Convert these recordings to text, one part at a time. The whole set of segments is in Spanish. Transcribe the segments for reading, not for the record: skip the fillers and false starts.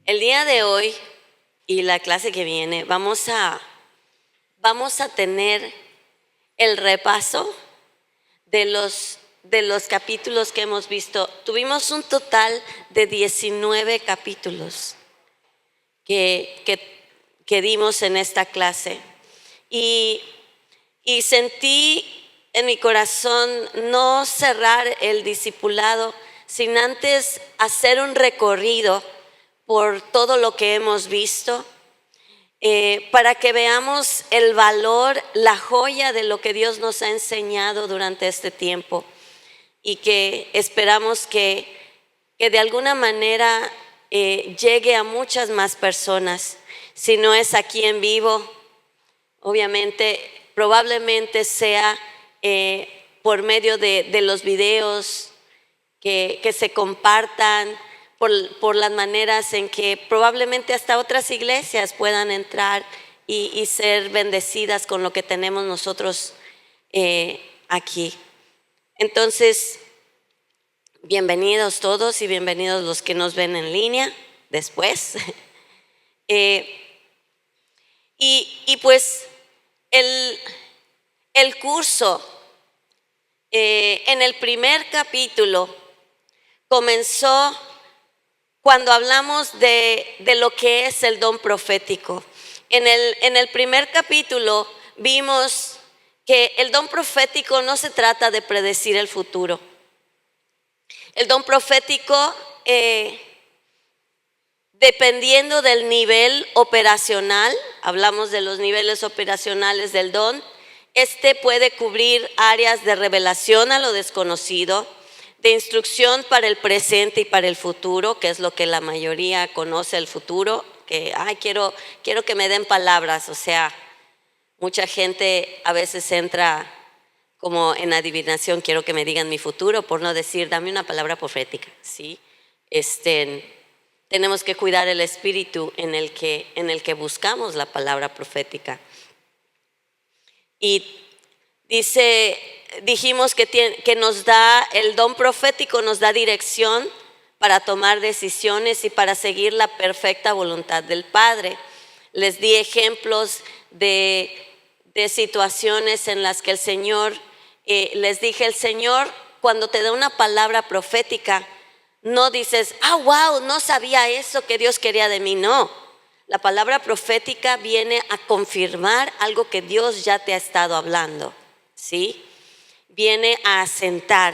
El día de hoy y la clase que viene vamos a tener el repaso de los capítulos que hemos visto. Tuvimos un total de 19 capítulos que dimos en esta clase. Y sentí en mi corazón no cerrar el discipulado sin antes hacer un recorrido por todo lo que hemos visto, para que veamos el valor, la joya de lo que Dios nos ha enseñado durante este tiempo, y que esperamos que de alguna manera llegue a muchas más personas. Si no es aquí en vivo, obviamente, probablemente sea por medio de los videos que se compartan, por las maneras en que probablemente hasta otras iglesias puedan entrar y ser bendecidas con lo que tenemos nosotros aquí. Entonces, bienvenidos todos y bienvenidos los que nos ven en línea después. Y pues el curso en el primer capítulo comenzó cuando hablamos de lo que es el don profético. En el primer capítulo vimos que el don profético no se trata de predecir el futuro. El don profético, dependiendo del nivel operacional, hablamos de los niveles operacionales del don, puede cubrir áreas de revelación a lo desconocido, de instrucción para el presente y para el futuro, que es lo que la mayoría conoce el futuro, que quiero que me den palabras. O sea, mucha gente a veces entra como en adivinación, quiero que me digan mi futuro, por no decir, dame una palabra profética, ¿sí? Tenemos que cuidar el espíritu en el que buscamos la palabra profética. Y dijimos que nos da el don profético, nos da dirección para tomar decisiones y para seguir la perfecta voluntad del Padre. Les di ejemplos de situaciones en las que el Señor, les dije, el Señor cuando te da una palabra profética, no dices, wow, no sabía eso que Dios quería de mí. No, la palabra profética viene a confirmar algo que Dios ya te ha estado hablando, ¿sí? Viene a asentar,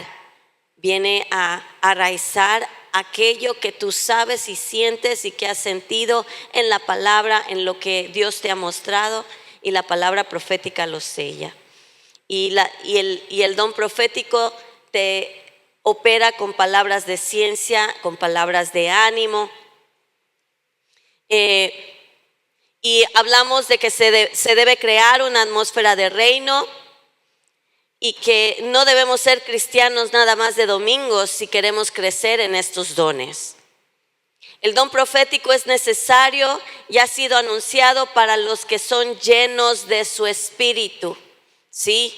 viene a arraizar aquello que tú sabes y sientes y que has sentido en la palabra, en lo que Dios te ha mostrado, y la palabra profética lo sella. Y el don profético te opera con palabras de ciencia, con palabras de ánimo. Y hablamos de que se debe crear una atmósfera de reino, y que no debemos ser cristianos nada más de domingos si queremos crecer en estos dones. El don profético es necesario y ha sido anunciado para los que son llenos de su espíritu, ¿sí?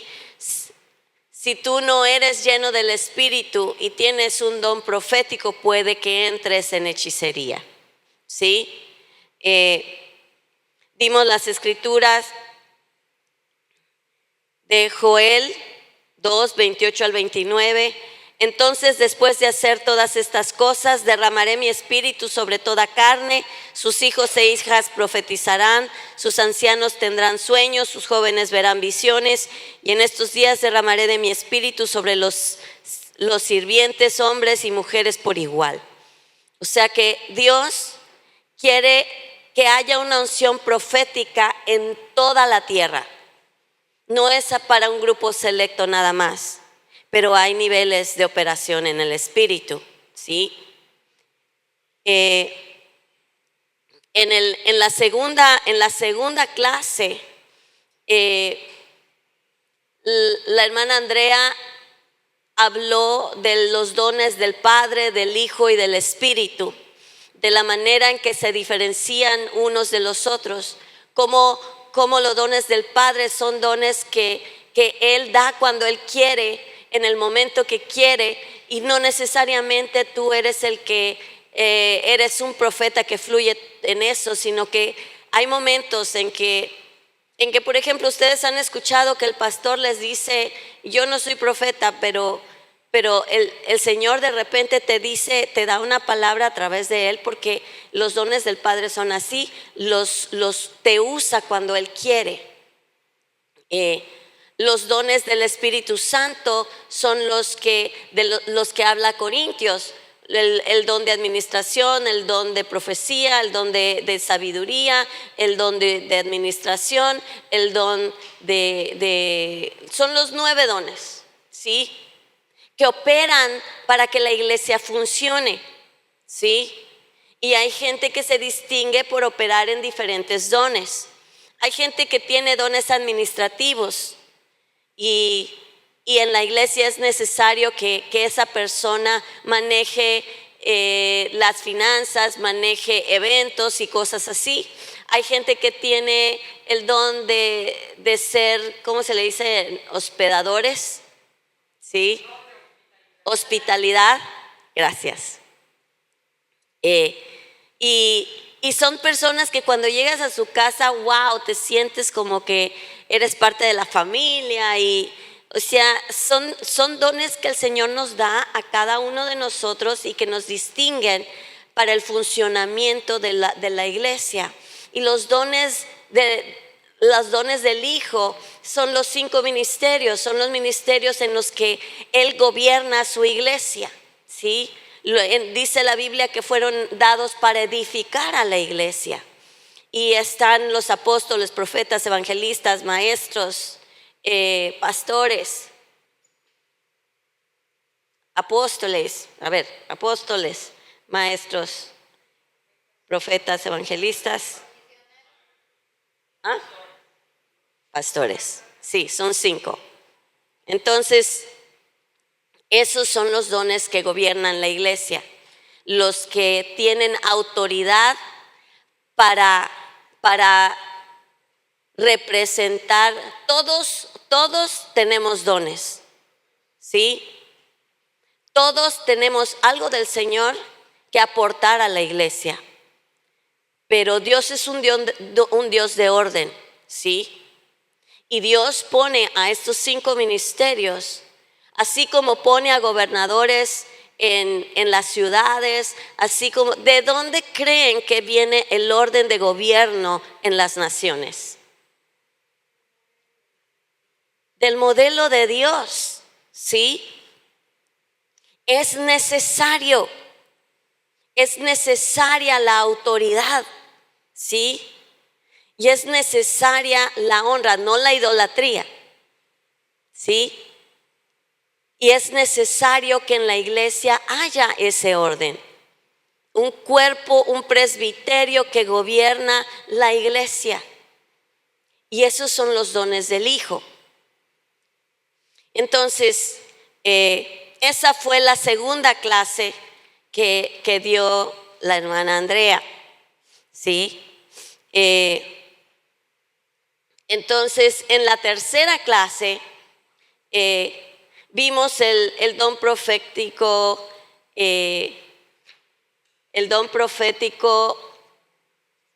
Si tú no eres lleno del espíritu y tienes un don profético, puede que entres en hechicería, ¿sí? Dimos las escrituras de Joel 2, 28 al 29. Entonces, después de hacer todas estas cosas, derramaré mi espíritu sobre toda carne. Sus hijos e hijas profetizarán, sus ancianos tendrán sueños, sus jóvenes verán visiones. Y en estos días derramaré de mi espíritu sobre los sirvientes, hombres y mujeres por igual. O sea que Dios quiere que haya una unción profética en toda la tierra. No es para un grupo selecto nada más, pero hay niveles de operación en el espíritu, ¿sí? En la segunda clase, la hermana Andrea habló de los dones del Padre, del Hijo y del Espíritu, de la manera en que se diferencian unos de los otros, como los dones del Padre son dones que Él da cuando Él quiere, en el momento que quiere, y no necesariamente tú eres el que eres un profeta que fluye en eso, sino que hay momentos en que, por ejemplo, ustedes han escuchado que el pastor les dice, yo no soy profeta, pero el Señor de repente te dice, te da una palabra a través de Él, porque los dones del Padre son así, los te usa cuando Él quiere. Los dones del Espíritu Santo son los que habla Corintios, el don de administración, el don de profecía, el don de sabiduría, el don de administración, el don son los 9 dones, ¿sí? Que operan para que la iglesia funcione, ¿sí? Y hay gente que se distingue por operar en diferentes dones. Hay gente que tiene dones administrativos y en la iglesia es necesario que esa persona maneje las finanzas, maneje eventos y cosas así. Hay gente que tiene el don de ser, ¿cómo se le dice? Hospedadores, ¿sí? Hospitalidad, gracias. Y son personas que cuando llegas a su casa, wow, te sientes como que eres parte de la familia. Y o sea, son dones que el Señor nos da a cada uno de nosotros y que nos distinguen para el funcionamiento de la iglesia. Y los dones del Hijo son los 5 ministerios, son los ministerios en los que Él gobierna su iglesia, ¿sí? Dice la Biblia que fueron dados para edificar a la iglesia. Y están los apóstoles, profetas, evangelistas, maestros, pastores, apóstoles, maestros, profetas, evangelistas, pastores. Sí, son 5. Entonces, esos son los dones que gobiernan la iglesia, los que tienen autoridad para representar. Todos tenemos dones, ¿sí? Todos tenemos algo del Señor que aportar a la iglesia, pero Dios es un Dios de orden, ¿sí? Y Dios pone a estos 5 ministerios, así como pone a gobernadores en las ciudades, así como, ¿de dónde creen que viene el orden de gobierno en las naciones? Del modelo de Dios, ¿sí? Es necesaria la autoridad, ¿sí? Y es necesaria la honra, no la idolatría, ¿sí? Y es necesario que en la iglesia haya ese orden. Un cuerpo, un presbiterio que gobierna la iglesia. Y esos son los dones del Hijo. Entonces, esa fue la segunda clase que dio la hermana Andrea, ¿sí? Entonces, en la tercera clase, vimos el don profético,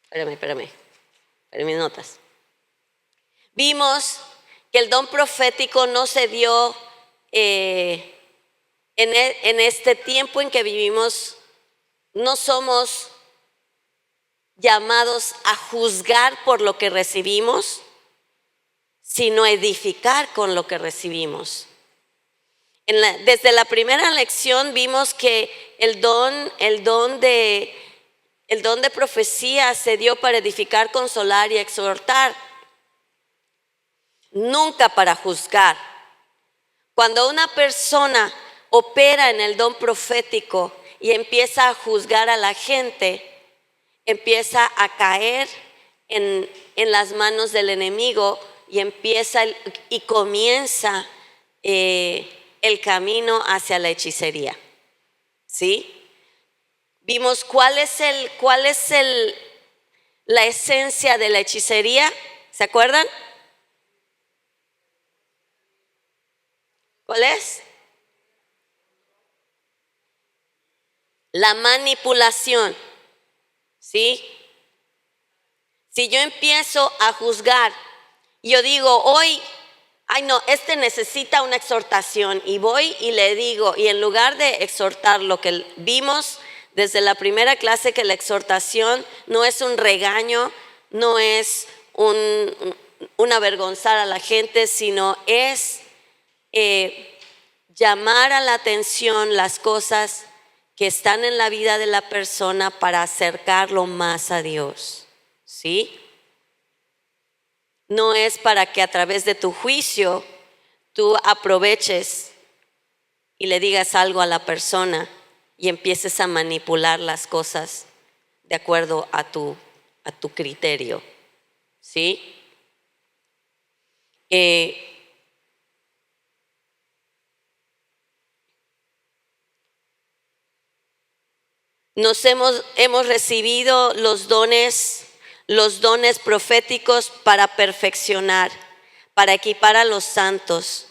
espérame, mis notas. Vimos que el don profético no se dio en este tiempo en que vivimos. No somos llamados a juzgar por lo que recibimos, sino a edificar con lo que recibimos. Desde la primera lección vimos que el don de profecía se dio para edificar, consolar y exhortar, nunca para juzgar. Cuando una persona opera en el don profético y empieza a juzgar a la gente, empieza a caer en las manos del enemigo y comienza el camino hacia la hechicería, ¿sí? Vimos cuál es la esencia de la hechicería, ¿se acuerdan? ¿Cuál es? la manipulación, ¿sí? Si yo empiezo a juzgar, yo digo, hoy, ay no, este necesita una exhortación, y voy y le digo, y en lugar de exhortar lo que vimos desde la primera clase, que la exhortación no es un regaño, no es un avergonzar a la gente, sino es llamar a la atención las cosas que están en la vida de la persona para acercarlo más a Dios, ¿sí? No es para que a través de tu juicio tú aproveches y le digas algo a la persona y empieces a manipular las cosas de acuerdo a tu criterio, ¿sí? Hemos recibido los dones proféticos para perfeccionar, para equipar a los santos.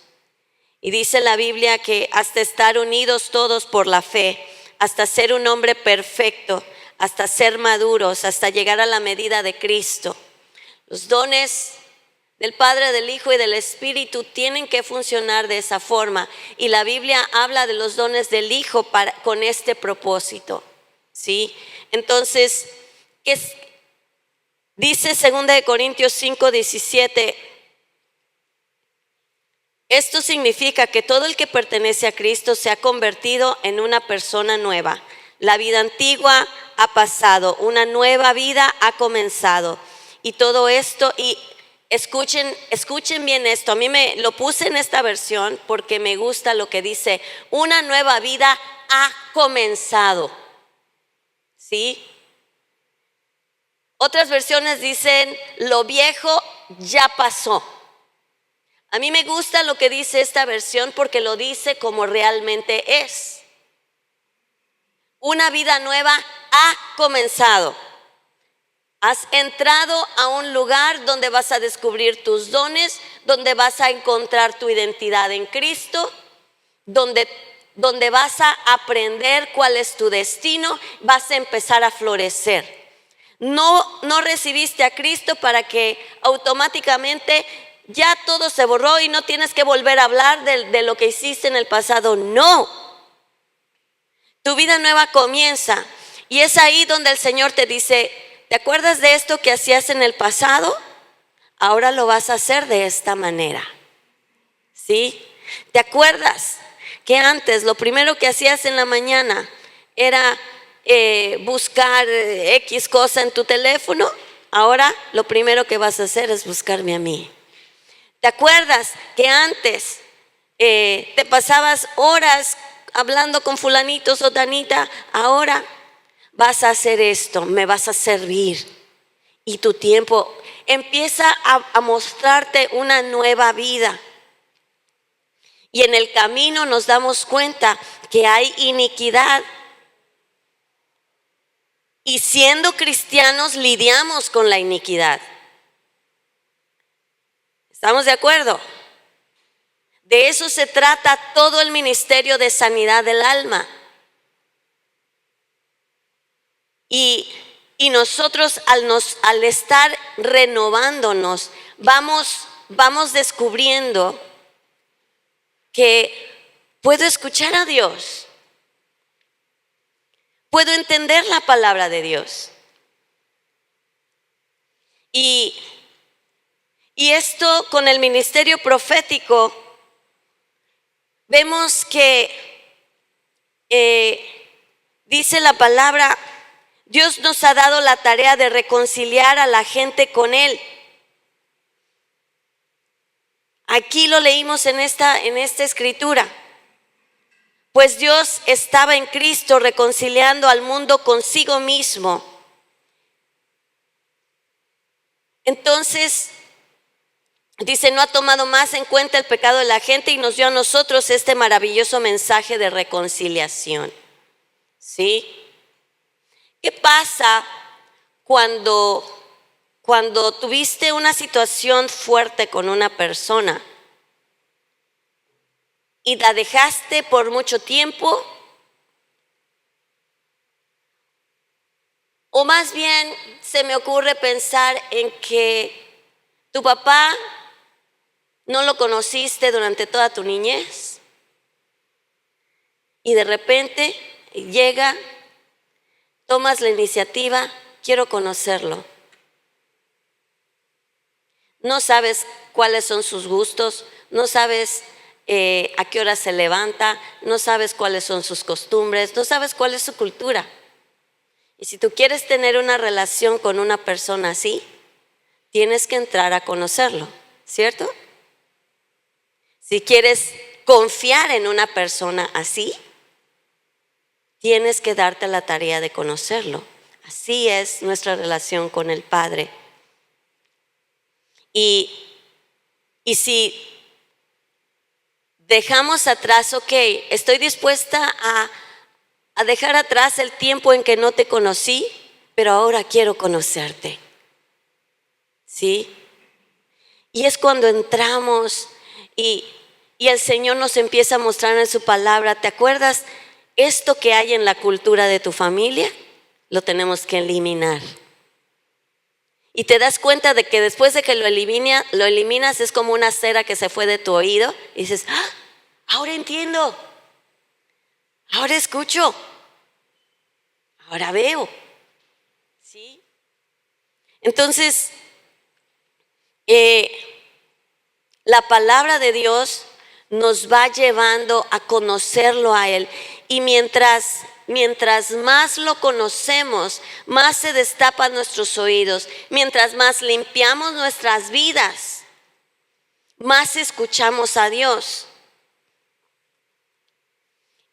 Y dice la Biblia que hasta estar unidos todos por la fe, hasta ser un hombre perfecto, hasta ser maduros, hasta llegar a la medida de Cristo. Los dones del Padre, del Hijo y del Espíritu tienen que funcionar de esa forma. Y la Biblia habla de los dones del Hijo con este propósito, ¿sí? Entonces, dice 2 Corintios 5:17, esto significa que todo el que pertenece a Cristo se ha convertido en una persona nueva. La vida antigua ha pasado, una nueva vida ha comenzado. Y todo esto, y escuchen bien esto, a mí me lo puse en esta versión porque me gusta lo que dice, una nueva vida ha comenzado, ¿sí? Otras versiones dicen, lo viejo ya pasó. A mí me gusta lo que dice esta versión porque lo dice como realmente es. Una vida nueva ha comenzado. Has entrado a un lugar donde vas a descubrir tus dones, donde vas a encontrar tu identidad en Cristo, donde vas a aprender cuál es tu destino, vas a empezar a florecer. No recibiste a Cristo para que automáticamente ya todo se borró y no tienes que volver a hablar de lo que hiciste en el pasado. No. Tu vida nueva comienza y es ahí donde el Señor te dice, ¿te acuerdas de esto que hacías en el pasado? Ahora lo vas a hacer de esta manera, ¿sí? ¿Te acuerdas que antes lo primero que hacías en la mañana era buscar X cosa en tu teléfono? Ahora lo primero que vas a hacer es buscarme a mí. ¿Te acuerdas que antes te pasabas horas hablando con fulanito, sotanita? Ahora vas a hacer esto, me vas a servir. Y tu tiempo empieza a mostrarte una nueva vida. Y en el camino nos damos cuenta que hay iniquidad. Y siendo cristianos lidiamos con la iniquidad. ¿Estamos de acuerdo? De eso se trata todo el ministerio de sanidad del alma. Y nosotros al estar renovándonos, vamos descubriendo que puedo escuchar a Dios. Puedo entender la palabra de Dios. Y esto con el ministerio profético, vemos que dice la palabra, Dios nos ha dado la tarea de reconciliar a la gente con Él. Aquí lo leímos en esta escritura. Pues Dios estaba en Cristo reconciliando al mundo consigo mismo. Entonces, dice, no ha tomado más en cuenta el pecado de la gente y nos dio a nosotros este maravilloso mensaje de reconciliación. ¿Sí? ¿Qué pasa cuando tuviste una situación fuerte con una persona y la dejaste por mucho tiempo O más bien se me ocurre pensar en que tu papá no lo conociste durante toda tu niñez y de repente llega, tomas la iniciativa, quiero conocerlo. No sabes cuáles son sus gustos, no sabes a qué hora se levanta, no sabes cuáles son sus costumbres, no sabes cuál es su cultura. Y si tú quieres tener una relación con una persona así, tienes que entrar a conocerlo, ¿cierto? Si quieres confiar en una persona así, tienes que darte la tarea de conocerlo. Así es nuestra relación con el Padre. Y si dejamos atrás, ok, estoy dispuesta a dejar atrás el tiempo en que no te conocí, pero ahora quiero conocerte. ¿Sí? Y es cuando entramos y el Señor nos empieza a mostrar en su palabra, ¿te acuerdas? Esto que hay en la cultura de tu familia, lo tenemos que eliminar. Y te das cuenta de que después de que lo eliminas es como una cera que se fue de tu oído y dices, ¡ah! Ahora entiendo, ahora escucho, ahora veo. ¿Sí? Entonces, la palabra de Dios nos va llevando a conocerlo a Él. Y mientras más lo conocemos, más se destapan nuestros oídos. Mientras más limpiamos nuestras vidas, más escuchamos a Dios.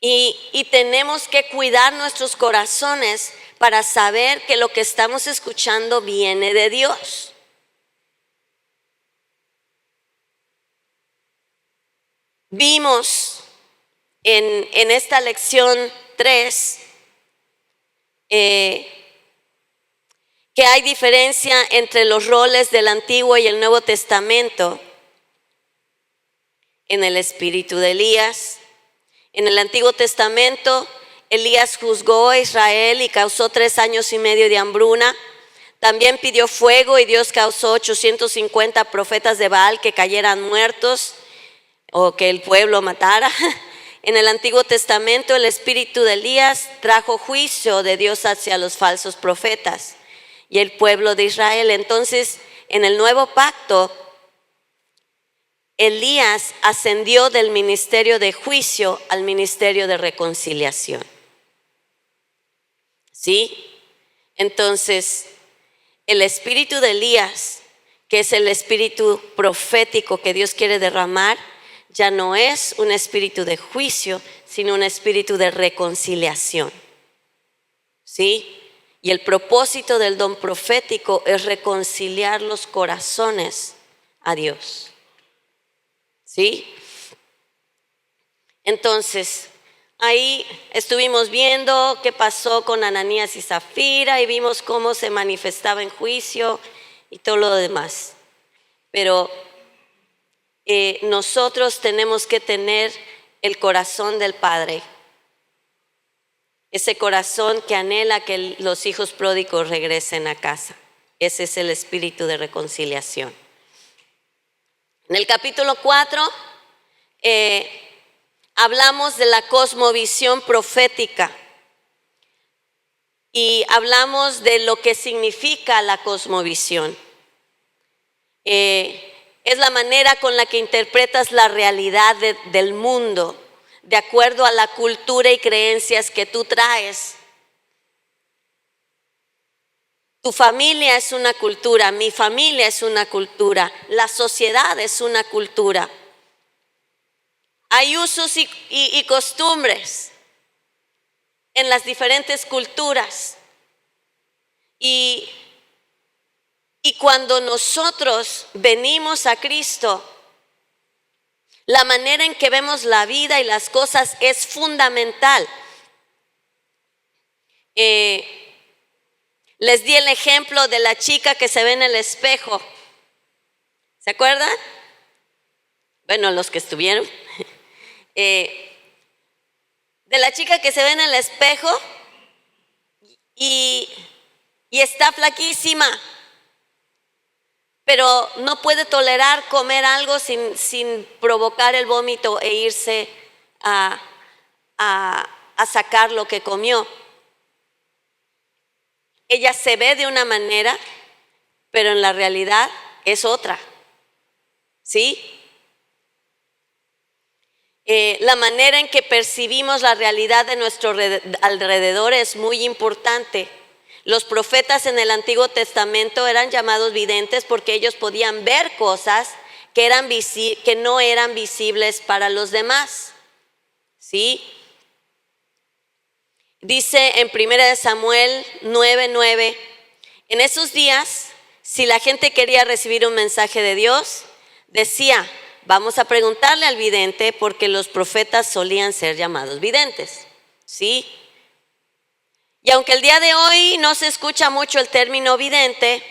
Y tenemos que cuidar nuestros corazones para saber que lo que estamos escuchando viene de Dios. Vimos en esta lección 3 que hay diferencia entre los roles del Antiguo y el Nuevo Testamento en el espíritu de Elías. En el Antiguo Testamento, Elías juzgó a Israel y causó 3 años y medio de hambruna. También pidió fuego y Dios causó 850 profetas de Baal que cayeran muertos o que el pueblo matara. En el Antiguo Testamento, el espíritu de Elías trajo juicio de Dios hacia los falsos profetas y el pueblo de Israel. Entonces, en el Nuevo Pacto, Elías ascendió del ministerio de juicio al ministerio de reconciliación. ¿Sí? Entonces, el espíritu de Elías, que es el espíritu profético que Dios quiere derramar, ya no es un espíritu de juicio, sino un espíritu de reconciliación. ¿Sí? Y el propósito del don profético es reconciliar los corazones a Dios. ¿Sí? Entonces, ahí estuvimos viendo qué pasó con Ananías y Zafira y vimos cómo se manifestaba en juicio y todo lo demás. Pero nosotros tenemos que tener el corazón del Padre, ese corazón que anhela que los hijos pródigos regresen a casa. Ese es el espíritu de reconciliación. En el capítulo 4 hablamos de la cosmovisión profética y hablamos de lo que significa la cosmovisión. Es la manera con la que interpretas la realidad del mundo de acuerdo a la cultura y creencias que tú traes. Tu familia es una cultura, mi familia es una cultura, la sociedad es una cultura. Hay usos y costumbres en las diferentes culturas. Y cuando nosotros venimos a Cristo, la manera en que vemos la vida y las cosas es fundamental. Les di el ejemplo de la chica que se ve en el espejo. ¿Se acuerdan? Bueno, los que estuvieron. De la chica que se ve en el espejo y y está flaquísima, pero no puede tolerar comer algo sin provocar el vómito e irse a sacar lo que comió. Ella se ve de una manera, pero en la realidad es otra, ¿sí? La manera en que percibimos la realidad de nuestro alrededor es muy importante. Los profetas en el Antiguo Testamento eran llamados videntes porque ellos podían ver cosas que no eran visibles para los demás, ¿sí? Dice en 1 Samuel 9:9, en esos días, si la gente quería recibir un mensaje de Dios, decía, vamos a preguntarle al vidente, porque los profetas solían ser llamados videntes, ¿sí? Y aunque el día de hoy no se escucha mucho el término vidente,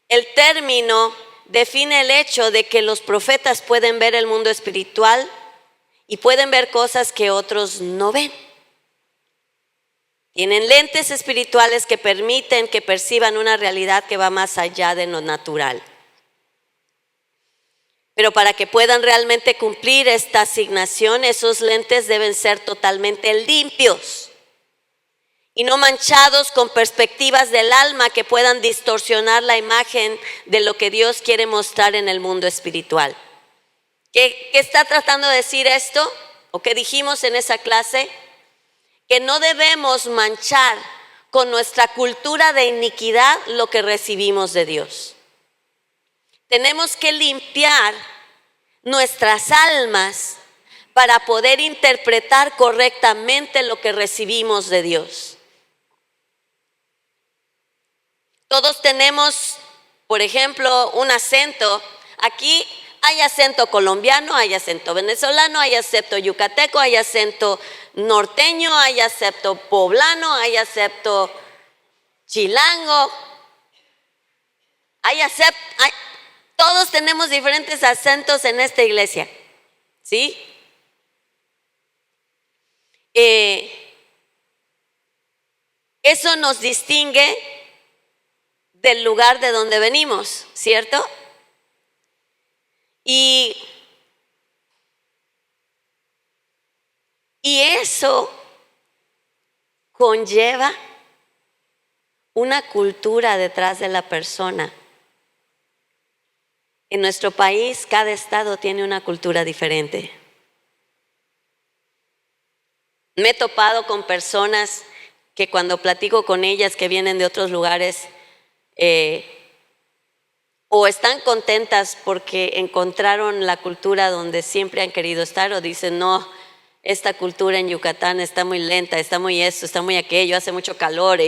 el término define el hecho de que los profetas pueden ver el mundo espiritual y pueden ver cosas que otros no ven. Tienen lentes espirituales que permiten que perciban una realidad que va más allá de lo natural. Pero para que puedan realmente cumplir esta asignación, esos lentes deben ser totalmente limpios y no manchados con perspectivas del alma que puedan distorsionar la imagen de lo que Dios quiere mostrar en el mundo espiritual. ¿Qué está tratando de decir esto? ¿O qué dijimos en esa clase? Que no debemos manchar con nuestra cultura de iniquidad lo que recibimos de Dios. Tenemos que limpiar nuestras almas para poder interpretar correctamente lo que recibimos de Dios. Todos tenemos, por ejemplo, un acento. Aquí hay acento colombiano, hay acento venezolano, hay acento yucateco, hay acento norteño, hay acento poblano, hay acento chilango, todos tenemos diferentes acentos en esta iglesia, ¿sí? Eso nos distingue del lugar de donde venimos, ¿cierto? Y eso conlleva una cultura detrás de la persona. En nuestro país, cada estado tiene una cultura diferente. Me he topado con personas que cuando platico con ellas que vienen de otros lugares, o están contentas porque encontraron la cultura donde siempre han querido estar, o dicen, no, esta cultura en Yucatán está muy lenta, está muy esto, está muy aquello, hace mucho calor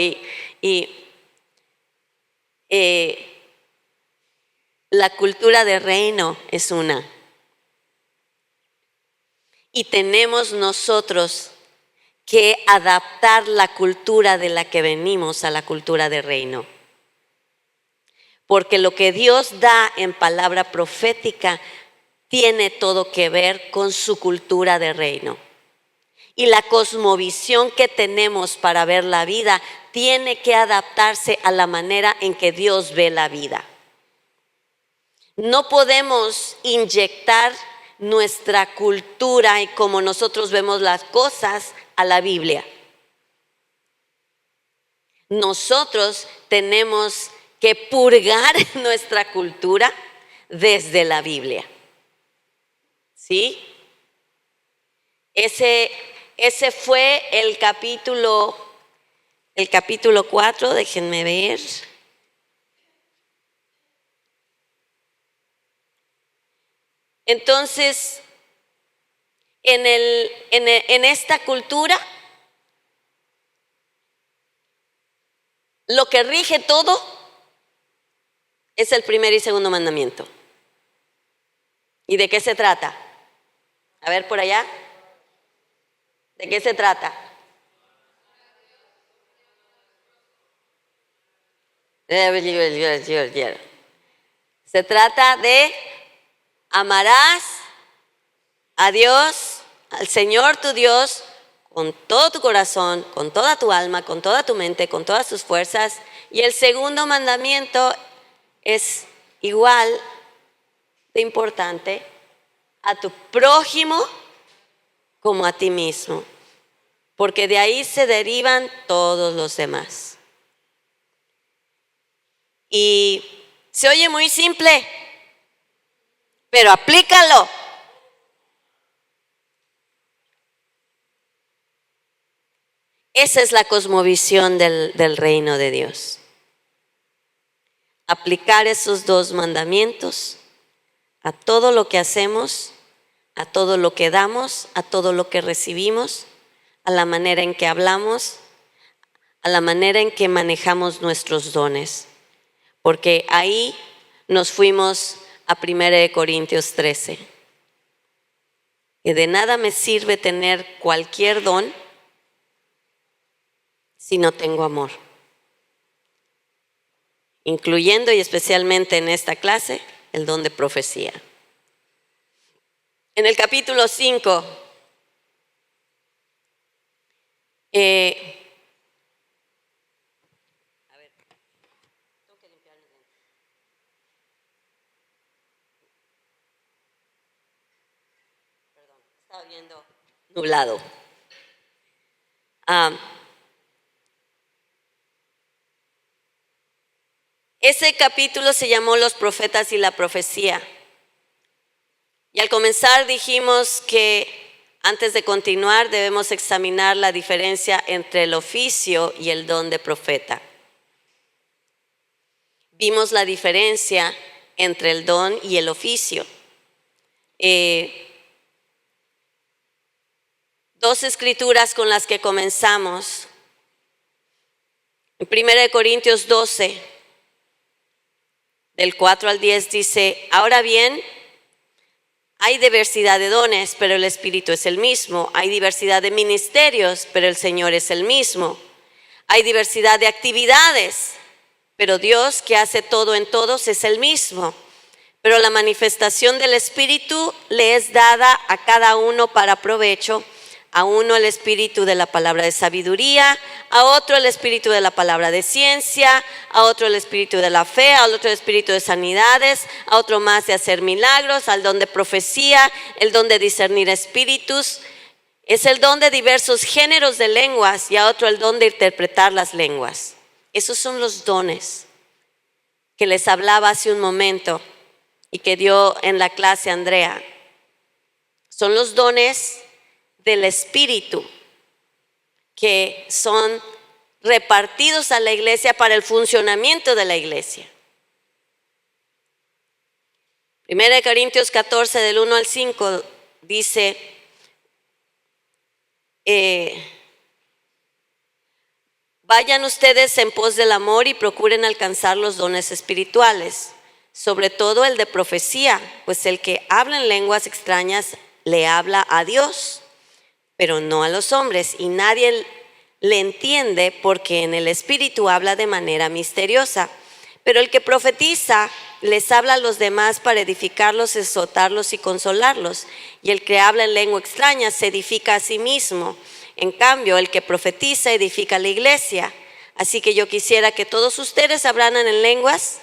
la cultura de reino es una. Y tenemos nosotros que adaptar la cultura de la que venimos a la cultura de reino. Porque lo que Dios da en palabra profética tiene todo que ver con su cultura de reino. Y la cosmovisión que tenemos para ver la vida tiene que adaptarse a la manera en que Dios ve la vida. No podemos inyectar nuestra cultura y cómo nosotros vemos las cosas a la Biblia. Nosotros tenemos que purgar nuestra cultura desde la Biblia, ¿sí? Ese fue el capítulo 4, déjenme ver. Entonces, en esta cultura, lo que rige todo es el primer y segundo mandamiento. ¿Y de qué se trata? A ver por allá. ¿De qué se trata? Se trata de amarás a Dios, al Señor tu Dios, con todo tu corazón, con toda tu alma, con toda tu mente, con todas tus fuerzas Y el segundo mandamiento es igual de importante: a tu prójimo como a ti mismo, porque de ahí se derivan todos los demás. Y se oye muy simple, pero aplícalo. Esa es la cosmovisión del reino de Dios. Aplicar esos dos mandamientos a todo lo que hacemos, a todo lo que damos, a todo lo que recibimos, a la manera en que hablamos, a la manera en que manejamos nuestros dones. Porque ahí nos fuimos a 1 Corintios 13. Que de nada me sirve tener cualquier don si no tengo amor. Incluyendo y especialmente en esta clase, el don de profecía. En el capítulo 5, estaba viendo nublado. Ese capítulo se llamó Los profetas y la profecía. Y al comenzar dijimos que antes de continuar debemos examinar la diferencia entre el oficio y el don de profeta. Vimos la diferencia entre el don y el oficio. Dos escrituras con las que comenzamos. En 1 Corintios 12, del 4 al 10 dice: ahora bien, hay diversidad de dones, pero el Espíritu es el mismo. Hay diversidad de ministerios, pero el Señor es el mismo. Hay diversidad de actividades, pero Dios, que hace todo en todos, es el mismo. Pero la manifestación del Espíritu le es dada a cada uno para provecho. A uno el espíritu de la palabra de sabiduría, a otro el espíritu de la palabra de ciencia, a otro el espíritu de la fe, a otro el espíritu de sanidades, a otro más de hacer milagros, al don de profecía, el don de discernir espíritus. Es el don de diversos géneros de lenguas y a otro el don de interpretar las lenguas. Esos son los dones que les hablaba hace un momento y que dio en la clase Andrea. Son los dones del Espíritu que son repartidos a la iglesia para el funcionamiento de la iglesia. 1 Corintios 14 del 1 al 5 dice: vayan ustedes en pos del amor y procuren alcanzar los dones espirituales, sobre todo el de profecía, pues el que habla en lenguas extrañas le habla a Dios, pero no a los hombres, y nadie le entiende porque en el Espíritu habla de manera misteriosa. Pero el que profetiza les habla a los demás para edificarlos, exhortarlos y consolarlos. Y el que habla en lengua extraña se edifica a sí mismo. En cambio, el que profetiza edifica a la iglesia. Así que yo quisiera que todos ustedes hablaran en lenguas,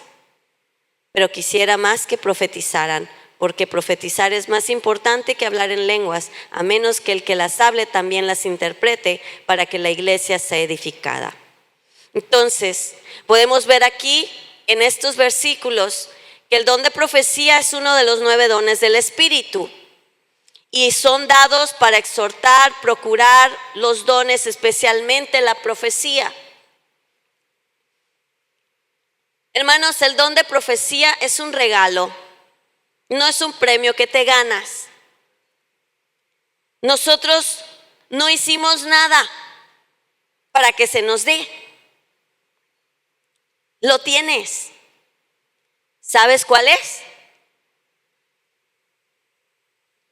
pero quisiera más que profetizaran, porque profetizar es más importante que hablar en lenguas, a menos que el que las hable también las interprete para que la iglesia sea edificada. Entonces, podemos ver aquí en estos versículos que el don de profecía es uno de los 9 dones del Espíritu y son dados para exhortar, procurar los dones, especialmente la profecía. Hermanos, el don de profecía es un regalo. No es un premio que te ganas. Nosotros no hicimos nada para que se nos dé. Lo tienes. ¿Sabes cuál es?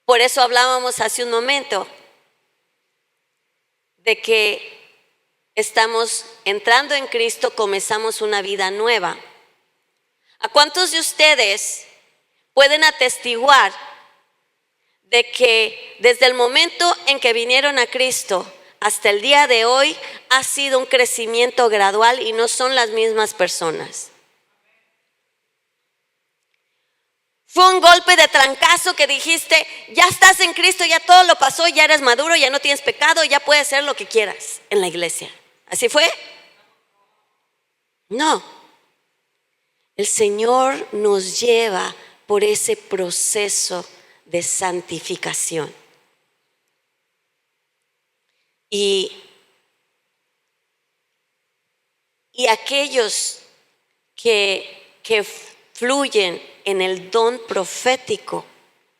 Por eso hablábamos hace un momento de que estamos entrando en Cristo, comenzamos una vida nueva. ¿A cuántos de ustedes pueden atestiguar de que desde el momento en que vinieron a Cristo hasta el día de hoy ha sido un crecimiento gradual y no son las mismas personas. Fue un golpe de trancazo que dijiste, ya estás en Cristo, ya todo lo pasó, ya eres maduro, ya no tienes pecado, ya puedes hacer lo que quieras en la iglesia. ¿Así fue? No. El Señor nos lleva por ese proceso de santificación. Y aquellos que fluyen en el don profético,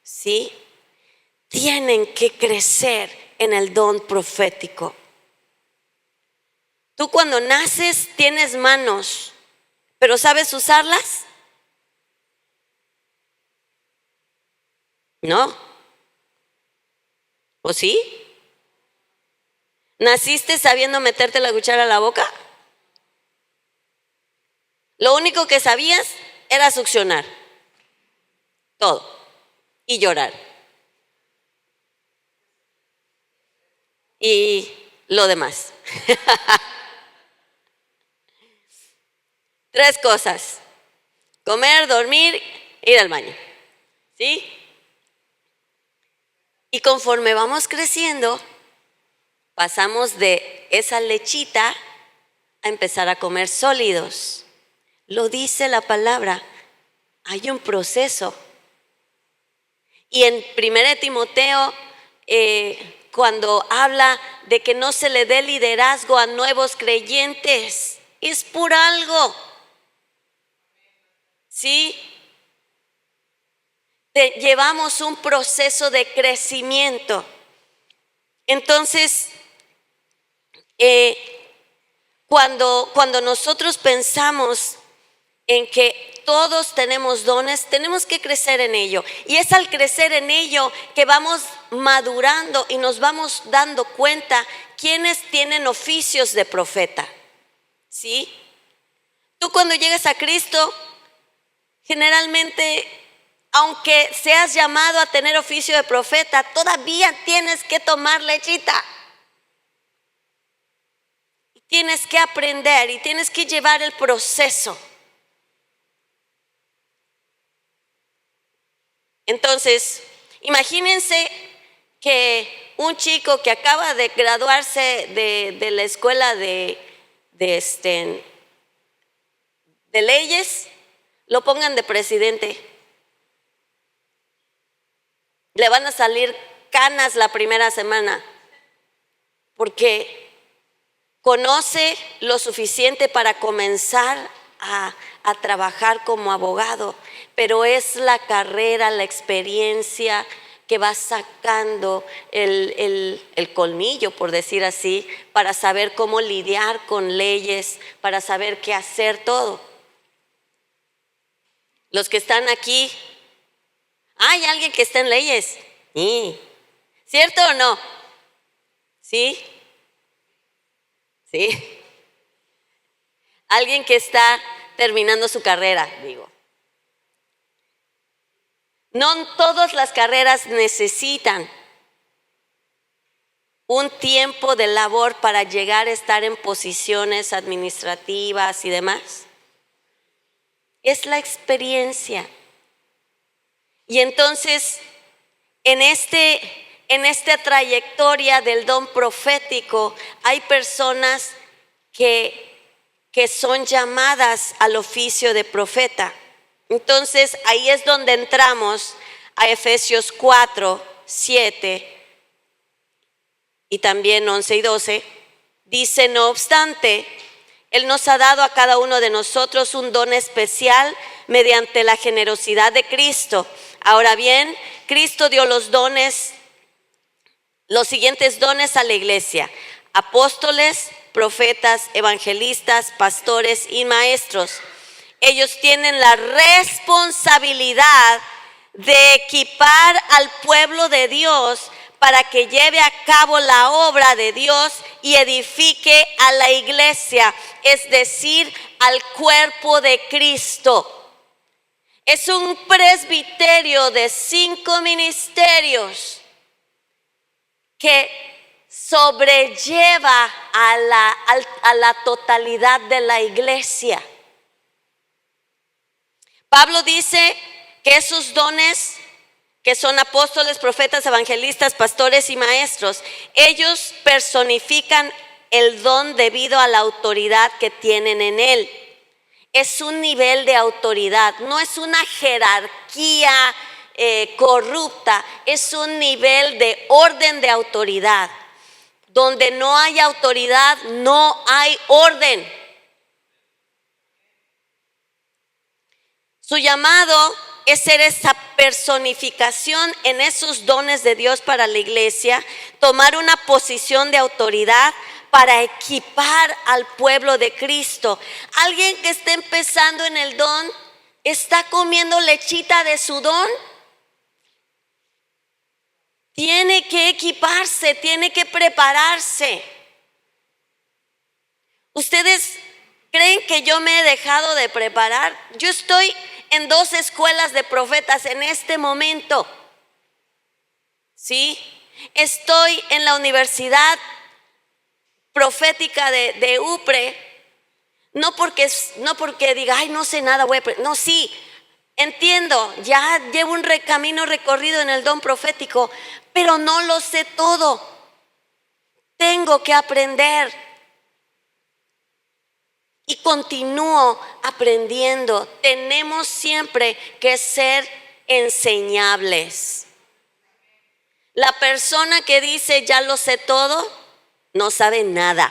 ¿sí? Tienen que crecer en el don profético. Tú cuando naces tienes manos, pero ¿sabes usarlas? No. ¿O sí? ¿Naciste sabiendo meterte la cuchara a la boca? Lo único que sabías era succionar. Todo. Y llorar. Y lo demás. 3 cosas. Comer, dormir, ir al baño. ¿Sí? Y conforme vamos creciendo, pasamos de esa lechita a empezar a comer sólidos. Lo dice la palabra. Hay un proceso. Y en 1 Timoteo, cuando habla de que no se le dé liderazgo a nuevos creyentes, es por algo. ¿Sí? Llevamos un proceso de crecimiento. Entonces, cuando nosotros pensamos en que todos tenemos dones, tenemos que crecer en ello. Y es al crecer en ello que vamos madurando y nos vamos dando cuenta quiénes tienen oficios de profeta. ¿Sí? Tú cuando llegas a Cristo, generalmente, aunque seas llamado a tener oficio de profeta, todavía tienes que tomar lechita. Tienes que aprender y tienes que llevar el proceso. Entonces, imagínense que un chico que acaba de graduarse de la escuela de leyes, lo pongan de presidente. Le van a salir canas la primera semana, porque conoce lo suficiente para comenzar a trabajar como abogado, pero es la carrera, la experiencia que va sacando el colmillo, por decir así, para saber cómo lidiar con leyes, para saber qué hacer todo. Los que están aquí, ¿hay alguien que está en leyes? Sí. ¿Cierto o no? ¿Sí? ¿Sí? Alguien que está terminando su carrera, digo. No todas las carreras necesitan un tiempo de labor para llegar a estar en posiciones administrativas y demás. Es la experiencia. Y entonces, en esta trayectoria del don profético, hay personas que son llamadas al oficio de profeta. Entonces, ahí es donde entramos a Efesios 4, 7 y también 11 y 12. Dice, no obstante, Él nos ha dado a cada uno de nosotros un don especial mediante la generosidad de Cristo. Ahora bien, Cristo dio los siguientes dones a la iglesia: apóstoles, profetas, evangelistas, pastores y maestros. Ellos tienen la responsabilidad de equipar al pueblo de Dios para que lleve a cabo la obra de Dios y edifique a la iglesia, es decir, al cuerpo de Cristo. Es un presbiterio de 5 ministerios que sobrelleva a la totalidad de la iglesia. Pablo dice que esos dones, que son apóstoles, profetas, evangelistas, pastores y maestros, ellos personifican el don debido a la autoridad que tienen en él. Es un nivel de autoridad, no es una jerarquía corrupta, es un nivel de orden de autoridad. Donde no hay autoridad, no hay orden. Su llamado es ser esa personificación en esos dones de Dios para la iglesia, tomar una posición de autoridad para equipar al pueblo de Cristo. Alguien que esté empezando en el don, ¿está comiendo lechita de su don? Tiene que equiparse, tiene que prepararse. ¿Ustedes creen que yo me he dejado de preparar? Yo estoy en 2 escuelas de profetas en este momento. ¿Sí? Estoy en la universidad profética de UPRE. No porque diga, ay, no sé nada, no, sí. Entiendo, ya llevo un camino recorrido en el don profético, pero no lo sé todo. Tengo que aprender. Y continúo aprendiendo. Tenemos siempre que ser enseñables. La persona que dice ya lo sé todo, no sabe nada.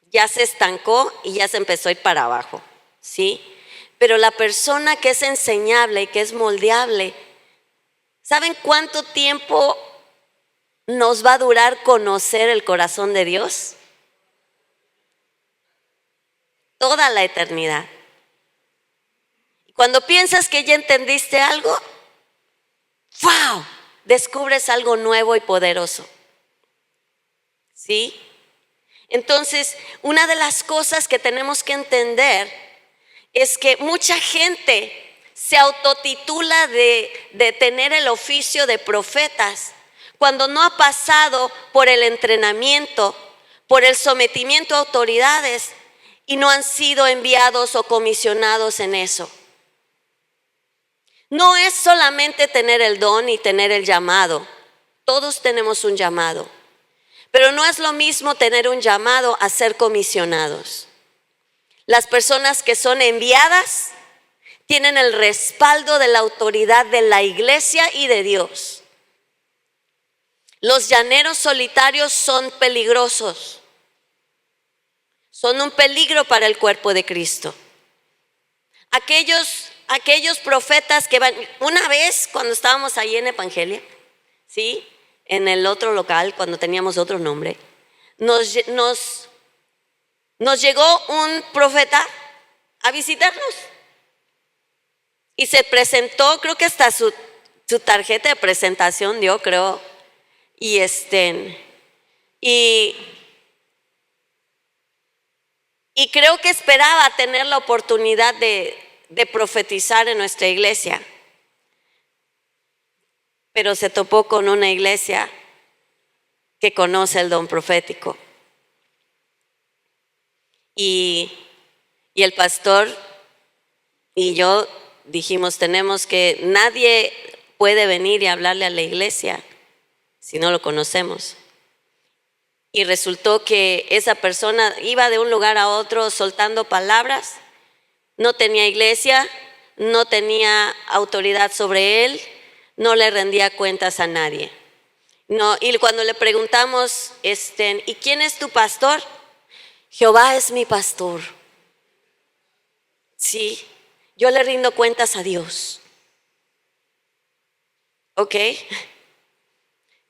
Ya se estancó y ya se empezó a ir para abajo, ¿sí? Pero la persona que es enseñable y que es moldeable, ¿saben cuánto tiempo nos va a durar conocer el corazón de Dios? Toda la eternidad. Cuando piensas que ya entendiste algo, ¡wow!, descubres algo nuevo y poderoso. ¿Sí? Entonces, una de las cosas que tenemos que entender es que mucha gente se autotitula de tener el oficio de profetas cuando no ha pasado por el entrenamiento, por el sometimiento a autoridades y no han sido enviados o comisionados en eso. No es solamente tener el don y tener el llamado. Todos tenemos un llamado, pero no es lo mismo tener un llamado a ser comisionados. Las personas que son enviadas tienen el respaldo de la autoridad de la iglesia y de Dios. Los llaneros solitarios son peligrosos. Son un peligro para el cuerpo de Cristo. Aquellos profetas que van, una vez cuando estábamos ahí en Evangelia, ¿sí?, en el otro local, cuando teníamos otro nombre, nos llegó un profeta a visitarnos y se presentó, creo que hasta su tarjeta de presentación dio, creo, y creo que esperaba tener la oportunidad de profetizar en nuestra iglesia, pero se topó con una iglesia que conoce el don profético. Y el pastor y yo dijimos, nadie puede venir y hablarle a la iglesia si no lo conocemos. Y resultó que esa persona iba de un lugar a otro soltando palabras, no tenía iglesia, no tenía autoridad sobre él, no le rendía cuentas a nadie. No, y cuando le preguntamos, ¿y quién es tu pastor? Jehová es mi pastor. Sí, yo le rindo cuentas a Dios. ¿Ok?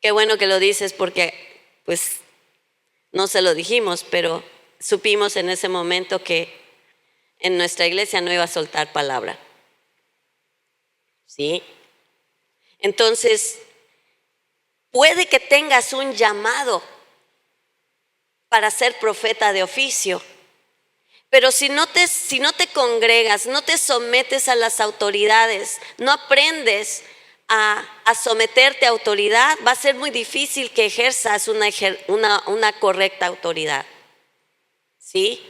Qué bueno que lo dices porque pues no se lo dijimos, pero supimos en ese momento que en nuestra iglesia no iba a soltar palabra. ¿Sí? Entonces, puede que tengas un llamado para ser profeta de oficio, pero si no te congregas, no te sometes a las autoridades, no aprendes a someterte a autoridad, va a ser muy difícil que ejerzas una correcta autoridad. ¿Sí?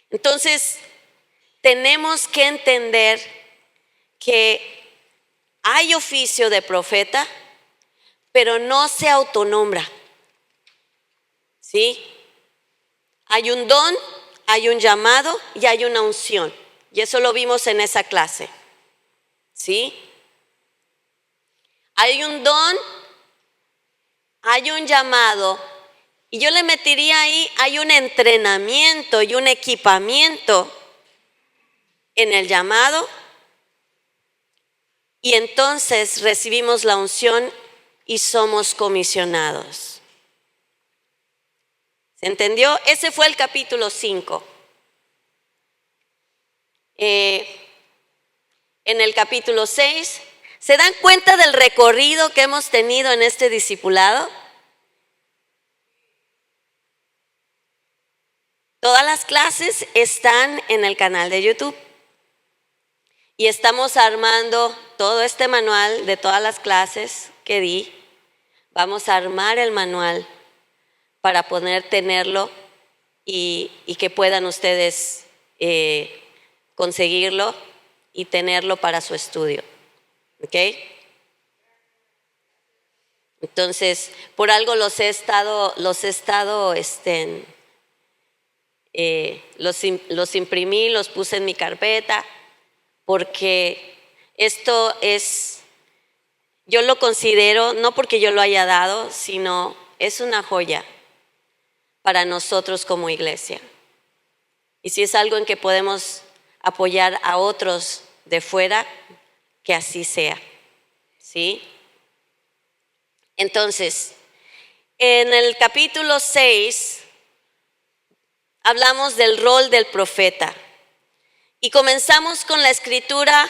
Entonces, tenemos que entender que hay oficio de profeta, pero no se autonombra. ¿Sí? Hay un don, hay un llamado y hay una unción. Y eso lo vimos en esa clase. ¿Sí? Hay un don, hay un llamado, y yo le metería ahí, hay un entrenamiento y un equipamiento en el llamado, y entonces recibimos la unción y somos comisionados. ¿Se entendió? Ese fue el capítulo 5. En el capítulo 6, ¿se dan cuenta del recorrido que hemos tenido en este discipulado? Todas las clases están en el canal de YouTube y estamos armando todo este manual de todas las clases que di. Vamos a armar el manual para poder tenerlo y que puedan ustedes conseguirlo y tenerlo para su estudio. ¿Ok? Entonces, por algo los imprimí, los puse en mi carpeta, porque esto es, yo lo considero, no porque yo lo haya dado, sino es una joya para nosotros como iglesia. Y si es algo en que podemos apoyar a otros de fuera, que así sea. ¿Sí? Entonces, en el capítulo 6 hablamos del rol del profeta y comenzamos con la escritura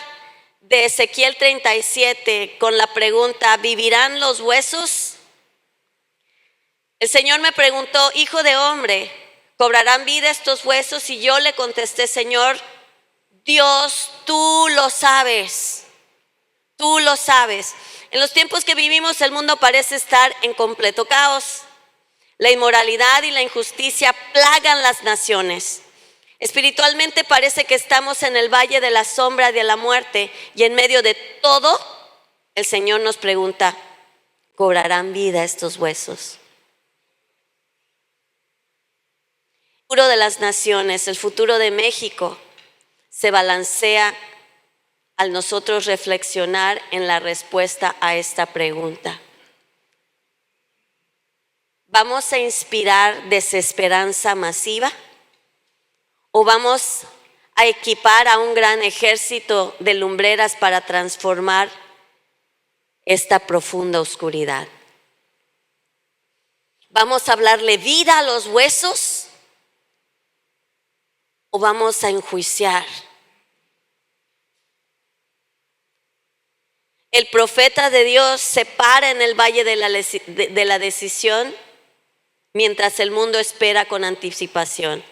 de Ezequiel 37 con la pregunta: ¿vivirán los huesos? El Señor me preguntó: hijo de hombre, ¿cobrarán vida estos huesos? Y yo le contesté: Señor Dios, tú lo sabes, tú lo sabes. En los tiempos que vivimos, el mundo parece estar en completo caos. La inmoralidad y la injusticia plagan las naciones. Espiritualmente parece que estamos en el valle de la sombra de la muerte, y en medio de todo, el Señor nos pregunta: ¿cobrarán vida estos huesos? El futuro de las naciones, el futuro de México, se balancea al nosotros reflexionar en la respuesta a esta pregunta. ¿Vamos a inspirar desesperanza masiva? ¿O vamos a equipar a un gran ejército de lumbreras para transformar esta profunda oscuridad? ¿Vamos a hablarle vida a los huesos? ¿O vamos a enjuiciar? El profeta de Dios se para en el valle de la decisión, mientras el mundo espera con anticipación.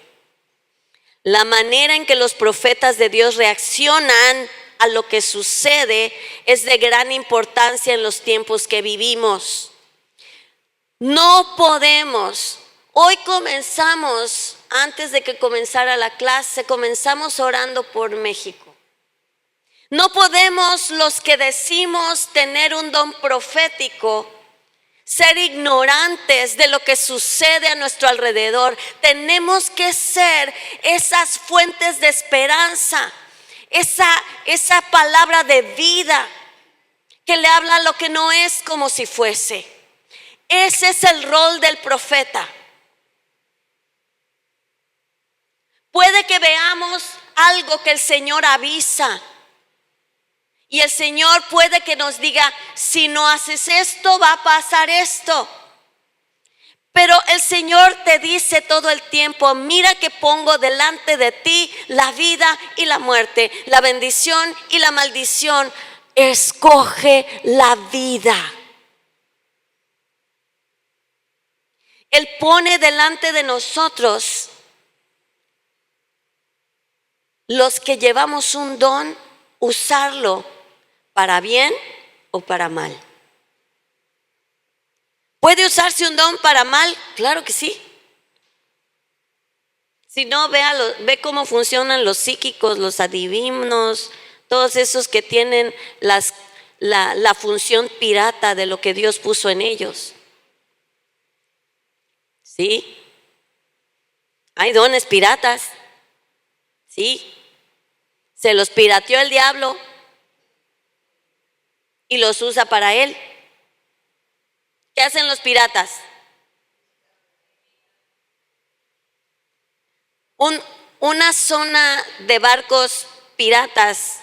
La manera en que los profetas de Dios reaccionan a lo que sucede es de gran importancia en los tiempos que vivimos. No podemos, hoy comenzamos, antes de que comenzara la clase, comenzamos orando por México. No podemos, los que decimos tener un don profético, ser ignorantes de lo que sucede a nuestro alrededor. Tenemos que ser esas fuentes de esperanza, esa palabra de vida que le habla a lo que no es como si fuese. Ese es el rol del profeta. Puede que veamos algo que el Señor avisa, y el Señor puede que nos diga: si no haces esto, va a pasar esto. Pero el Señor te dice todo el tiempo: mira que pongo delante de ti la vida y la muerte, la bendición y la maldición. Escoge la vida. Él pone delante de nosotros, los que llevamos un don, usarlo para bien o para mal. ¿Puede usarse un don para mal? Claro que sí. Si no, ve cómo funcionan los psíquicos, los adivinos, todos esos que tienen la función pirata de lo que Dios puso en ellos. ¿Sí? Hay dones piratas. ¿Sí? Se los pirateó el diablo y los usa para él. ¿Qué hacen los piratas? Una zona de barcos piratas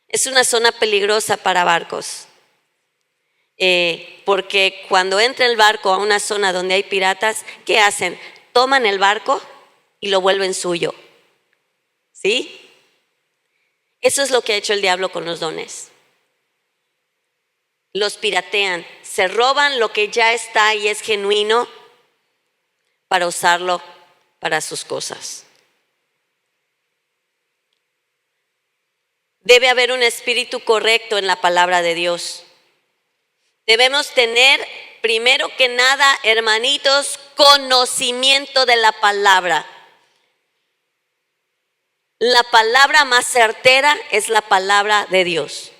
es una zona peligrosa para barcos. Porque cuando entra el barco a una zona donde hay piratas, ¿qué hacen? Toman el barco y lo vuelven suyo. ¿Sí? Eso es lo que ha hecho el diablo con los dones. Los piratean, se roban lo que ya está y es genuino para usarlo para sus cosas. Debe haber un espíritu correcto en la palabra de Dios. Debemos tener, primero que nada, hermanitos, conocimiento de la palabra. La palabra más certera es la palabra de Dios.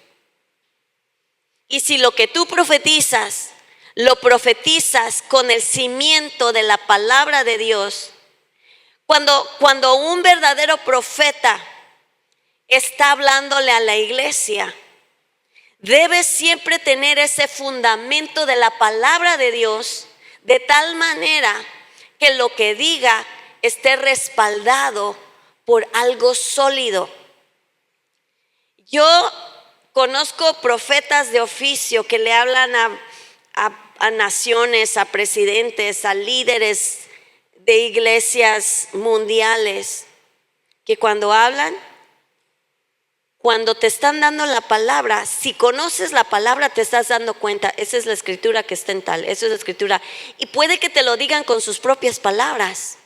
Y si lo que tú profetizas, lo profetizas con el cimiento de la palabra de Dios, cuando un verdadero profeta está hablándole a la iglesia, debe siempre tener ese fundamento de la palabra de Dios, de tal manera que lo que diga esté respaldado por algo sólido. Yo conozco profetas de oficio que le hablan a naciones, a presidentes, a líderes de iglesias mundiales, que cuando hablan, cuando te están dando la palabra, si conoces la palabra te estás dando cuenta, esa es la escritura que está en tal, esa es la escritura. Y puede que te lo digan con sus propias palabras,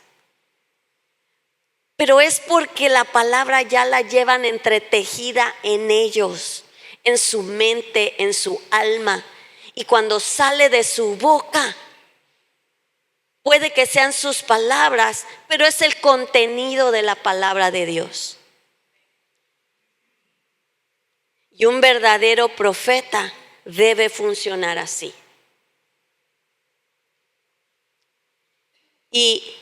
pero es porque la palabra ya la llevan entretejida en ellos, en su mente, en su alma. Y cuando sale de su boca, puede que sean sus palabras, pero es el contenido de la palabra de Dios. Y un verdadero profeta debe funcionar así. Y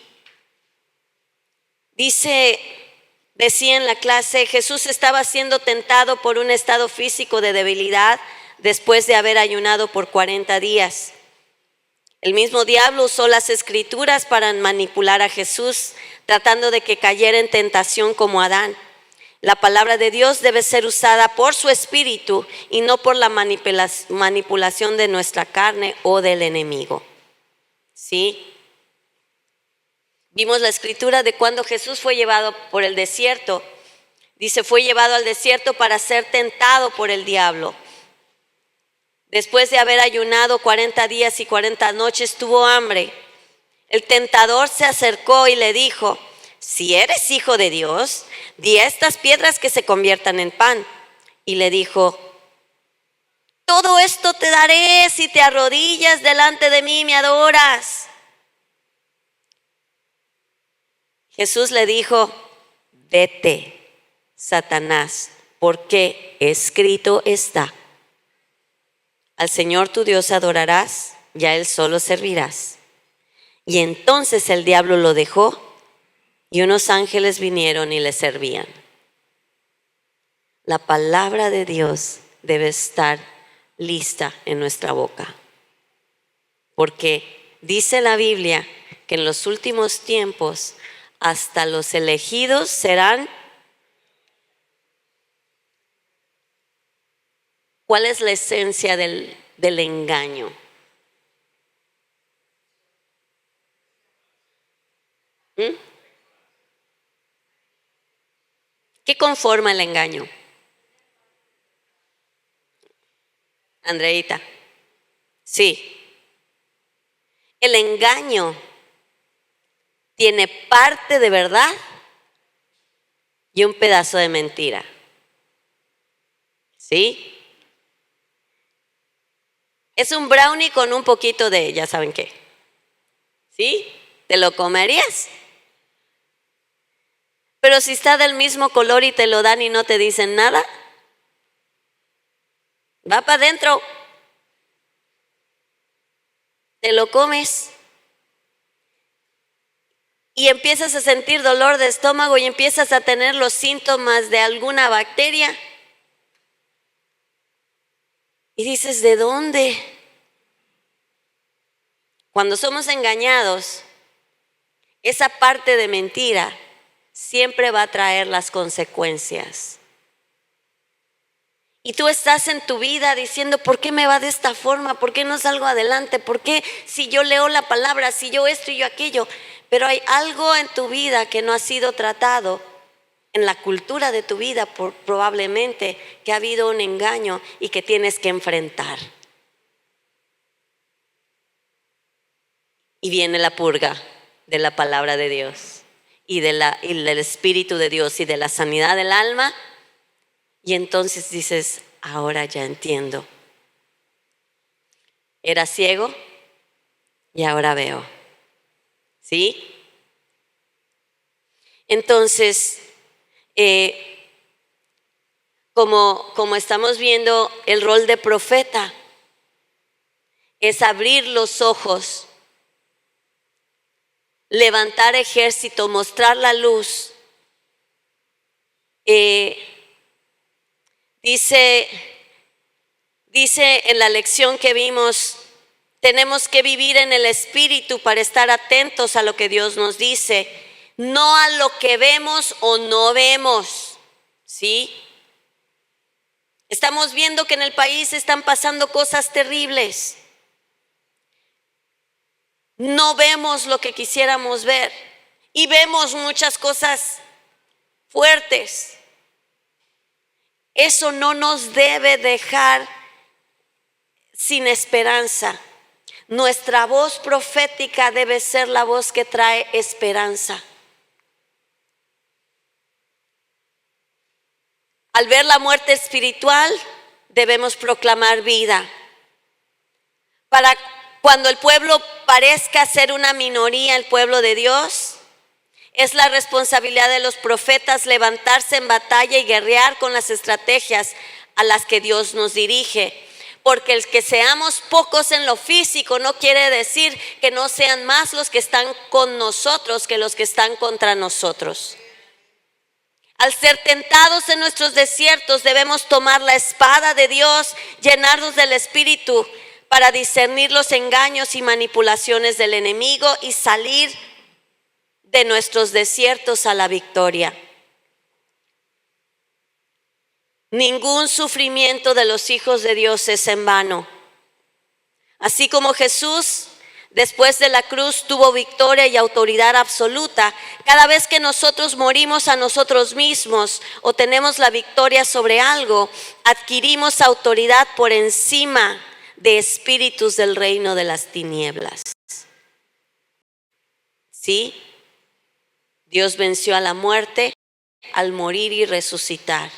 decía en la clase, Jesús estaba siendo tentado por un estado físico de debilidad después de haber ayunado por 40 días. El mismo diablo usó las escrituras para manipular a Jesús, tratando de que cayera en tentación como Adán. La palabra de Dios debe ser usada por su espíritu y no por la manipulación de nuestra carne o del enemigo. ¿Sí? Vimos la escritura de cuando Jesús fue llevado por el desierto. Dice, fue llevado al desierto para ser tentado por el diablo. Después de haber ayunado 40 días y 40 noches, tuvo hambre. El tentador se acercó y le dijo, si eres hijo de Dios, di a estas piedras que se conviertan en pan. Y le dijo, todo esto te daré si te arrodillas delante de mí y me adoras. Jesús le dijo, vete, Satanás, porque escrito está, al Señor tu Dios adorarás y a Él solo servirás. Y entonces el diablo lo dejó y unos ángeles vinieron y le servían. La palabra de Dios debe estar lista en nuestra boca, porque dice la Biblia que en los últimos tiempos hasta los elegidos serán. ¿Cuál es la esencia del engaño? ¿Qué conforma el engaño? Andreita. Sí. El engaño tiene parte de verdad y un pedazo de mentira. ¿Sí? Es un brownie con un poquito de, ya saben qué. ¿Sí? ¿Te lo comerías? Pero si está del mismo color y te lo dan y no te dicen nada, va para adentro. Te lo comes. Y empiezas a sentir dolor de estómago y empiezas a tener los síntomas de alguna bacteria. Y dices, ¿de dónde? Cuando somos engañados, esa parte de mentira siempre va a traer las consecuencias. Y tú estás en tu vida diciendo, ¿por qué me va de esta forma? ¿Por qué no salgo adelante? ¿Por qué si yo leo la palabra, si yo esto y yo aquello? Pero hay algo en tu vida que no ha sido tratado, en la cultura de tu vida probablemente, que ha habido un engaño y que tienes que enfrentar. Y viene la purga de la palabra de Dios y del Espíritu de Dios y de la sanidad del alma. Y entonces dices, ahora ya entiendo. Era ciego y ahora veo. ¿Sí? Entonces, como estamos viendo, el rol de profeta es abrir los ojos, levantar ejército, mostrar la luz. Dice en la lección que vimos, tenemos que vivir en el Espíritu para estar atentos a lo que Dios nos dice, no a lo que vemos o no vemos, ¿sí? Estamos viendo que en el país están pasando cosas terribles. No vemos lo que quisiéramos ver y vemos muchas cosas fuertes. Eso no nos debe dejar sin esperanza. Nuestra voz profética debe ser la voz que trae esperanza. Al ver la muerte espiritual, debemos proclamar vida. Para cuando el pueblo parezca ser una minoría, el pueblo de Dios, es la responsabilidad de los profetas levantarse en batalla y guerrear con las estrategias a las que Dios nos dirige. Porque el que seamos pocos en lo físico no quiere decir que no sean más los que están con nosotros que los que están contra nosotros. Al ser tentados en nuestros desiertos, debemos tomar la espada de Dios, llenarnos del Espíritu para discernir los engaños y manipulaciones del enemigo y salir de nuestros desiertos a la victoria. Ningún sufrimiento de los hijos de Dios es en vano. Así como Jesús, después de la cruz, tuvo victoria y autoridad absoluta, cada vez que nosotros morimos a nosotros mismos o tenemos la victoria sobre algo, adquirimos autoridad por encima de espíritus del reino de las tinieblas. ¿Sí? Dios venció a la muerte al morir y resucitar.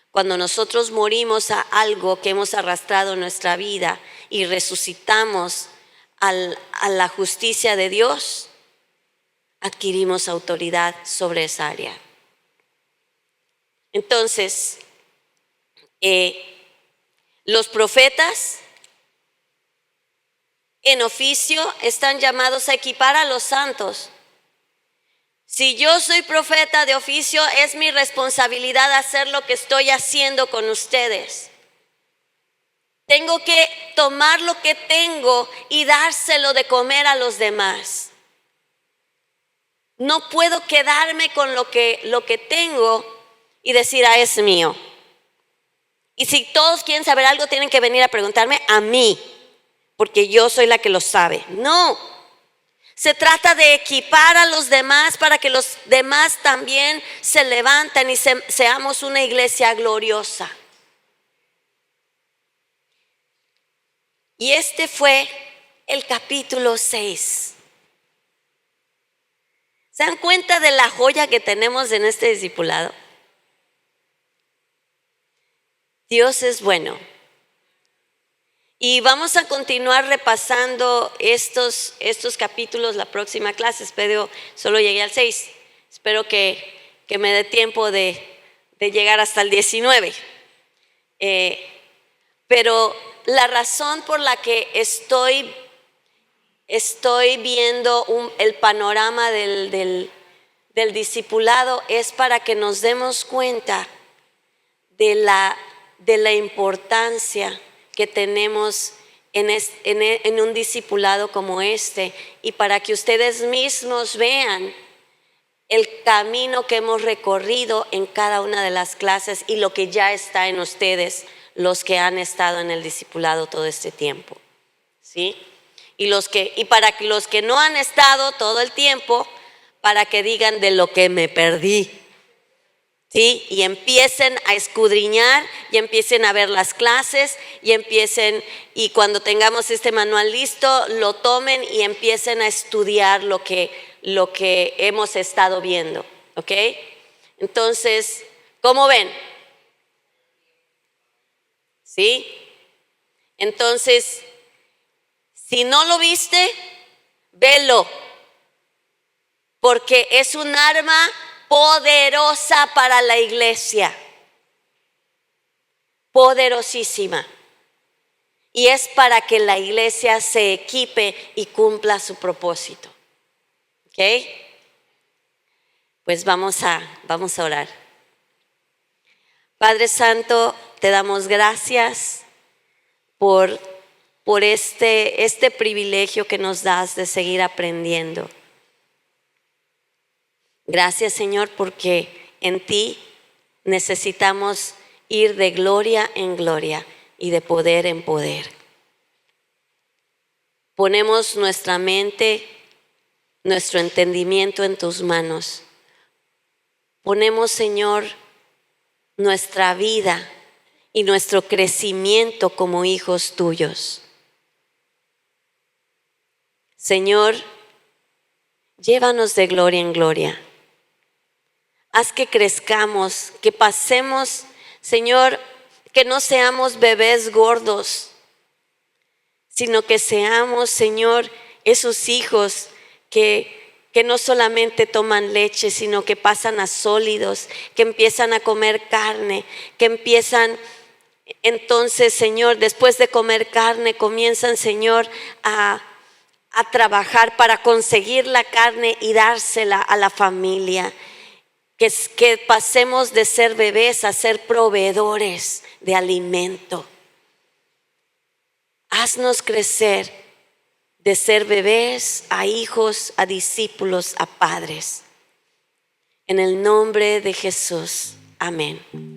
Cuando nosotros morimos a algo que hemos arrastrado en nuestra vida y resucitamos a la justicia de Dios, adquirimos autoridad sobre esa área. Entonces, los profetas en oficio están llamados a equipar a los santos. Si yo soy profeta de oficio, es mi responsabilidad hacer lo que estoy haciendo con ustedes. Tengo que tomar lo que tengo y dárselo de comer a los demás. No puedo quedarme con lo que tengo y decir, es mío. Y si todos quieren saber algo, tienen que venir a preguntarme a mí, porque yo soy la que lo sabe. No. Se trata de equipar a los demás para que los demás también se levanten y seamos una iglesia gloriosa. Y este fue el capítulo 6. ¿Se dan cuenta de la joya que tenemos en este discipulado? Dios es bueno. Y vamos a continuar repasando estos capítulos la próxima clase. Espero, solo llegué al 6. Espero que me dé tiempo de llegar hasta el 19. Pero la razón por la que estoy viendo el panorama del discipulado es para que nos demos cuenta de la importancia que tenemos en un discipulado como este, y para que ustedes mismos vean el camino que hemos recorrido en cada una de las clases y lo que ya está en ustedes, los que han estado en el discipulado todo este tiempo, ¿sí? Y para que los que no han estado todo el tiempo, para que digan de lo que me perdí, ¿sí? Y empiecen a escudriñar y empiecen a ver las clases y cuando tengamos este manual listo, lo tomen y empiecen a estudiar lo que hemos estado viendo, ¿ok? Entonces, ¿cómo ven? ¿Sí? Entonces, si no lo viste, velo, porque es un arma poderosa para la iglesia, poderosísima, y es para que la iglesia se equipe y cumpla su propósito, ¿ok? Pues vamos a orar. Padre Santo, te damos gracias por este privilegio que nos das de seguir aprendiendo. Gracias, Señor, porque en ti necesitamos ir de gloria en gloria y de poder en poder. Ponemos nuestra mente, nuestro entendimiento en tus manos. Ponemos, Señor, nuestra vida y nuestro crecimiento como hijos tuyos. Señor, llévanos de gloria en gloria. Haz que crezcamos, que pasemos, Señor, que no seamos bebés gordos, sino que seamos, Señor, esos hijos que no solamente toman leche, sino que pasan a sólidos, que empiezan a comer carne, que empiezan entonces, Señor, después de comer carne, comienzan, Señor, a trabajar para conseguir la carne y dársela a la familia. Que pasemos de ser bebés a ser proveedores de alimento. Haznos crecer de ser bebés a hijos, a discípulos, a padres. En el nombre de Jesús. Amén.